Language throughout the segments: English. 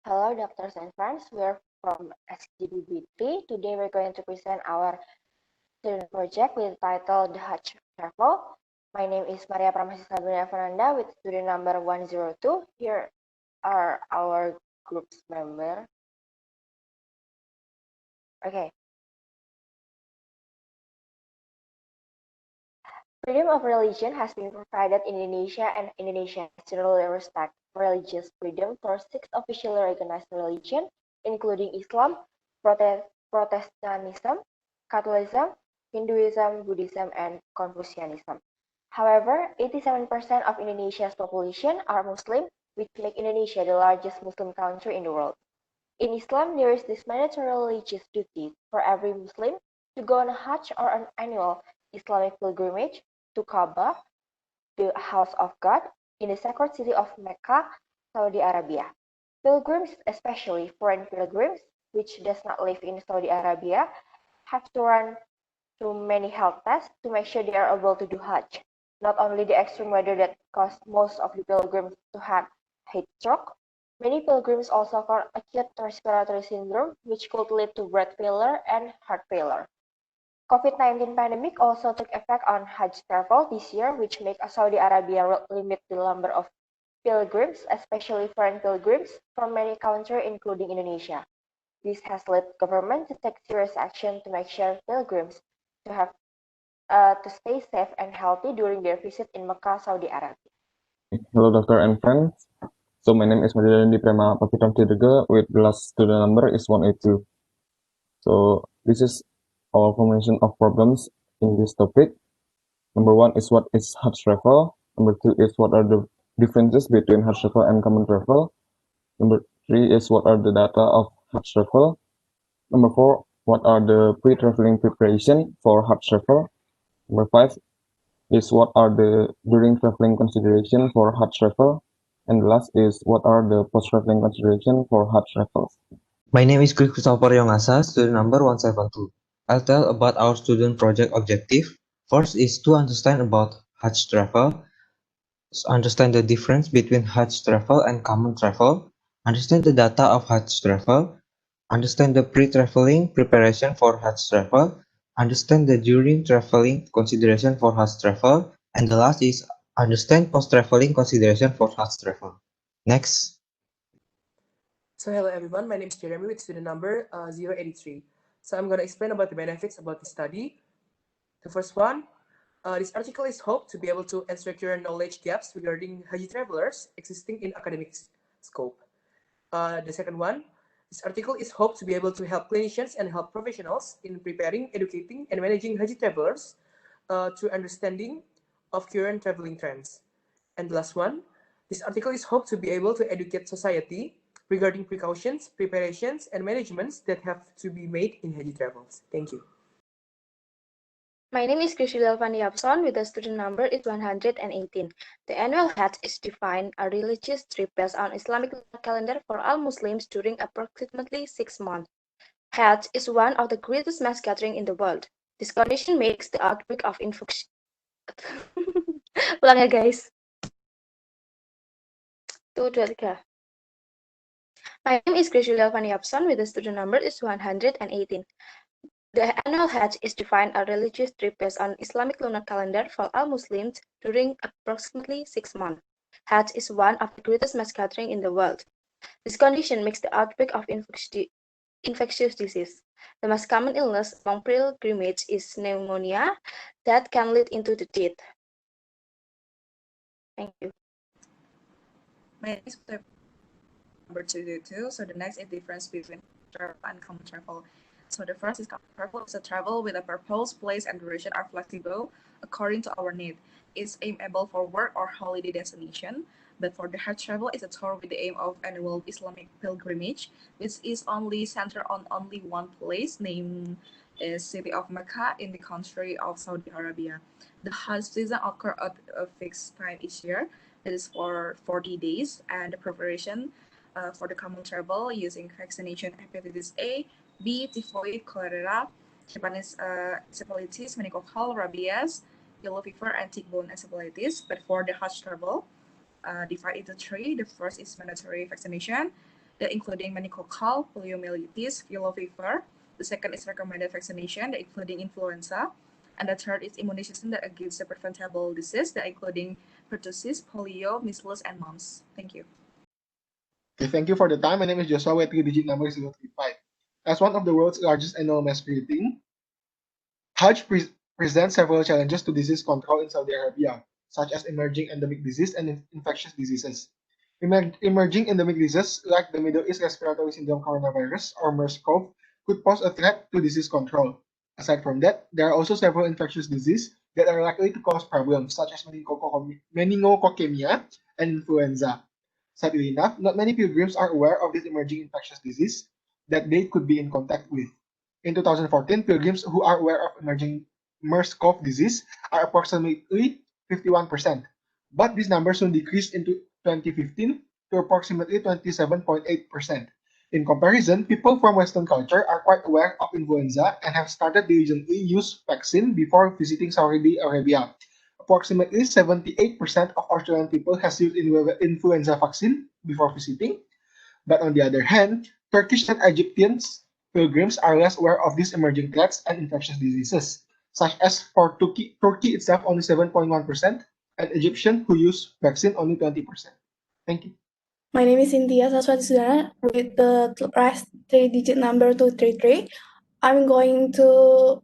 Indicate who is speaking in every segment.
Speaker 1: Hello, doctors and friends. We are from SGD. Today we're going to present our student project with title The Hajj Travel. My name is Maria Pramasi Sabrina Fernanda with student number 102. Here are our group's members. Okay. Freedom of religion has been provided in Indonesia, and Indonesia generally respects religious freedom for 6 officially recognized religions, including Islam, Protestantism, Catholicism, Hinduism, Buddhism, and Confucianism. However, 87% of Indonesia's population are Muslim, which makes Indonesia the largest Muslim country in the world. In Islam, there is this mandatory religious duty for every Muslim to go on a Hajj or an annual Islamic pilgrimage to Kaaba, the house of God, in the sacred city of Mecca, Saudi Arabia. Pilgrims, especially foreign pilgrims, which does not live in Saudi Arabia, have to run through many health tests to make sure they are able to do Hajj. Not only the extreme weather that caused most of the pilgrims to have heat stroke, many pilgrims also caught acute respiratory syndrome, which could lead to breath failure and heart failure. COVID-19 pandemic also took effect on Hajj travel this year, which made Saudi Arabia limit the number of pilgrims, especially foreign pilgrims, from many countries, including Indonesia. This has led government to take serious action to make sure pilgrims to have to stay safe and healthy during their visit in Mecca, Saudi Arabia.
Speaker 2: Hello, doctor and friends. So my name is Madhyalandi Prema Papitam Tirga with the last student number is 182. So this is our combination of problems in this topic. Number 1 is what is Hajj travel. Number 2 is what are the differences between Hajj travel and common travel. Number 3 is what are the data of Hajj travel. Number 4, what are the pre-traveling preparation for Hajj travel. Number 5 is what are the during traveling consideration for Hajj travel. And the last is what are the post-traveling consideration for Hajj travels.
Speaker 3: My name is Christopher Yongasa, student number 172. I'll tell about our student project objective. First is to understand about Hajj travel, understand the difference between Hajj travel and common travel, understand the data of Hajj travel, understand the pre-traveling preparation for Hajj travel, understand the during traveling consideration for Hajj travel, and the last is understand post-traveling consideration for Hajj travel. Next.
Speaker 4: So hello everyone, my name is Jeremy with student number 083. So I'm going to explain about the benefits about the study. The first one, this article is hoped to be able to answer current knowledge gaps regarding Haji travelers existing in academic scope. The second one, this article is hoped to be able to help clinicians and health professionals in preparing, educating, and managing Haji travelers to understanding of current traveling trends. And the last one, this article is hoped to be able to educate society regarding precautions, preparations, and managements that have to be made in Haji travels. Thank you.
Speaker 5: My name is Krishdal Yapson with the student number is 118. The annual Hajj is defined a religious trip based on Islamic calendar for all Muslims during approximately 6 months. Hajj is one of the greatest mass gatherings in the world. This condition makes the outbreak of infection. Ulang ya guys. 2, 2, 3. My name is Krishdal Yapson with the student number is 118. The annual Hajj is defined a religious trip based on Islamic lunar calendar for all Muslims during approximately 6 months. Hajj is one of the greatest mass gatherings in the world. This condition makes the outbreak of infectious disease. The most common illness among pilgrimage is pneumonia that can lead into the death. Thank you.
Speaker 6: My name is number 222. So the next is difference between travel and common travel. So the first is common travel is a travel with a purpose, place, and duration are flexible according to our need. It's aimable for work or holiday destination. But for the Hajj travel, it's a tour with the aim of annual Islamic pilgrimage, which is only centered on only one place, named is city of Mecca in the country of Saudi Arabia. The Hajj season occurs at a fixed time each year. It is for 40 days, and the preparation for the common travel using vaccination hepatitis A, B, typhoid, cholera, Japanese encephalitis, meningococcal, rabies, yellow fever, and tick-borne encephalitis. But for the Hajj travel, divide into three. The first is mandatory vaccination. including meningococcal, poliomyelitis, yellow fever. The second is recommended vaccination, including influenza. And the third is immunization against the preventable disease, including pertussis, polio, measles, and mumps. Thank you.
Speaker 7: Okay, thank you for the time. My name is Joshua with 3-digit number 035. As one of the world's largest annual mass greeting, Hajj presents several challenges to disease control in Saudi Arabia, such as emerging endemic disease and infectious diseases. Emerging endemic diseases like the Middle East Respiratory Syndrome coronavirus or MERS-CoV could pose a threat to disease control. Aside from that, there are also several infectious diseases that are likely to cause problems, such as meningococcemia and influenza. Sadly enough, not many pilgrims are aware of this emerging infectious disease that they could be in contact with. In 2014, pilgrims who are aware of emerging MERS-CoV disease are approximately 51%, but this number soon decreased into 2015 to approximately 27.8%. In comparison, people from Western culture are quite aware of influenza and have started diligently use vaccine before visiting Saudi Arabia. Approximately 78% of Australian people has used influenza vaccine before visiting, but on the other hand, Turkish and Egyptian pilgrims are less aware of these emerging threats and infectious diseases, such as for Turkey itself only 7.1%, and Egyptian who use vaccine only 20%. Thank you.
Speaker 8: My name is Cynthia Saswadisudana with the last 3-digit number 233. I'm going to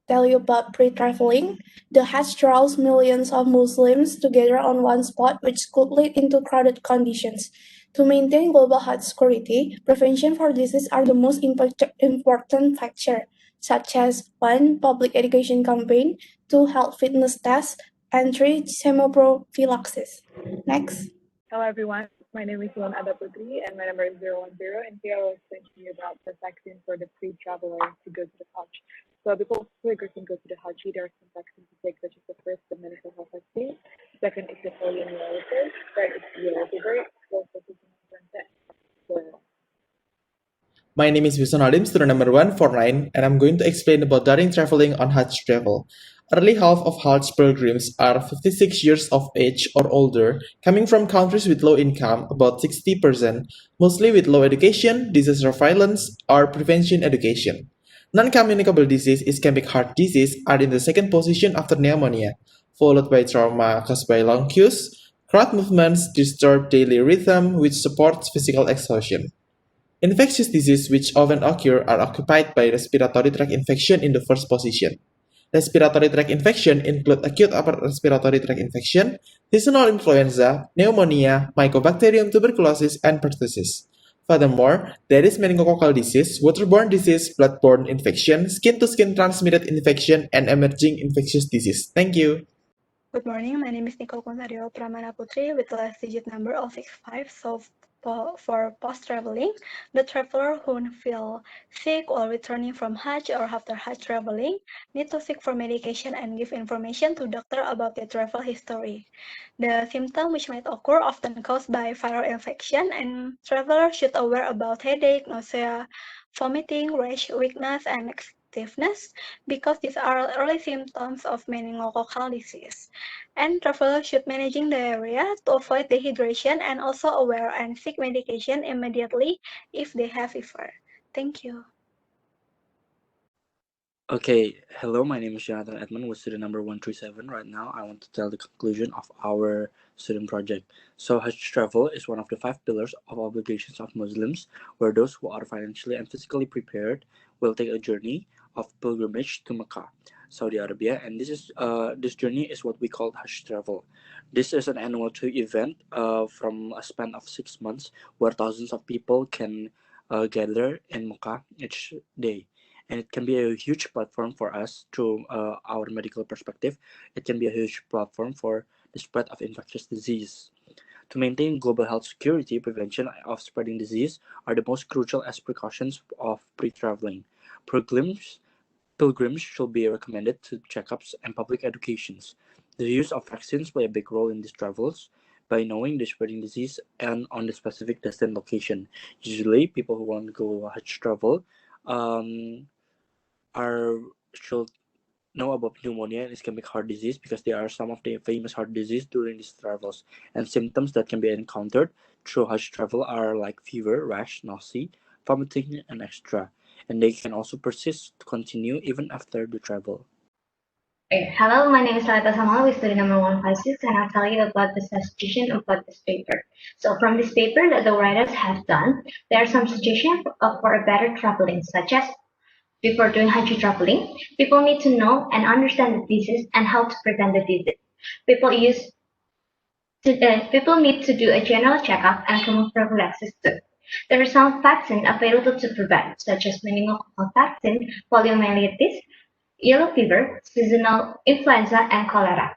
Speaker 8: tell you about pre-traveling. The Hajj draws millions of Muslims together on one spot, which could lead into crowded conditions. To maintain global health security, prevention for disease are the most important factor, such as 1. Public education campaign, 2. Health fitness tests, and 3. Chemoprophylaxis. Next.
Speaker 9: Hello everyone, my name is UNUD Putri and my number is 010, and here I was thinking about the vaccine for the pre-traveler to go to the Hajj. So before pilgrims can go to the Hajj, there are some vaccines to take, such as the first, the medical health vaccine, second is the poliomyelitis, third is the yellow fever, fourth is the influenza.
Speaker 10: My name is Wilson Adim, student number 149, and I'm going to explain about daring traveling on Hajj travel. Early half of Hajj pilgrims are 56 years of age or older, coming from countries with low income, about 60%, mostly with low education, disease surveillance, or prevention education. Non-communicable disease, ischemic heart disease, are in the second position after pneumonia, followed by trauma caused by lung queues. Crowd movements disturb daily rhythm, which supports physical exhaustion. Infectious diseases which often occur are occupied by respiratory tract infection in the first position. Respiratory tract infection include acute upper respiratory tract infection, seasonal influenza, pneumonia, mycobacterium tuberculosis, and pertussis. Furthermore, there is meningococcal disease, waterborne disease, bloodborne infection, skin-to-skin transmitted infection, and emerging infectious disease. Thank you.
Speaker 5: Good morning, my name is Nicole Kontario Pramana Putri with the last digit number 065. So for post-traveling, the traveler who feel sick while returning from Hajj or after Hajj traveling need to seek for medication and give information to doctor about their travel history. The symptoms which might occur often caused by viral infection, and travelers should aware about headache, nausea, vomiting, rash, weakness, and stiffness, because these are early symptoms of meningococcal disease. And travelers should managing the area to avoid dehydration and also aware and seek medication immediately if they have fever. Thank you.
Speaker 11: Okay, hello, my name is Jonathan Edmond with student number 137. Right now, I want to tell the conclusion of our student project. So, Hajj travel is one of the 5 pillars of obligations of Muslims, where those who are financially and physically prepared will take a journey of pilgrimage to Mecca, Saudi Arabia, and this journey is what we call Hajj travel. This is an annual trip event from a span of 6 months, where thousands of people can gather in Mecca each day. And it can be a huge platform for us through our medical perspective. It can be a huge platform for the spread of infectious disease. To maintain global health security, prevention of spreading disease are the most crucial as precautions of pre-traveling. Pilgrims should be recommended to checkups and public educations. The use of vaccines play a big role in these travels by knowing the spreading disease and on the specific destination location. Usually, people who want to go Hajj travel are should know about pneumonia and ischemic heart disease because they are some of the famous heart disease during these travels. And symptoms that can be encountered through Hajj travel are like fever, rash, nausea, vomiting, and extra. And they can also persist to continue even after the travel.
Speaker 12: Hello, my name is Salita Samal with student number 156, and I'll tell you about the suggestion about this paper. So from this paper that the writers have done, there are some suggestions for a better traveling, such as before doing Hajj traveling, people need to know and understand the disease and how to prevent the disease. People need to do a general checkup and common prophylaxis too. There are some vaccines available to prevent, such as meningococcal vaccine, poliomyelitis, yellow fever, seasonal influenza, and cholera.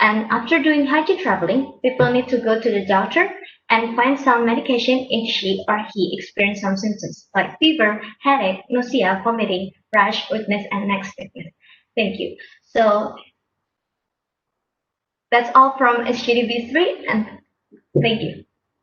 Speaker 12: And after doing Hajj traveling, people need to go to the doctor and find some medication if she or he experienced some symptoms like fever, headache, nausea, vomiting, rash, weakness, and neck stiffness. Thank you. So that's all from SGD 3, and thank you.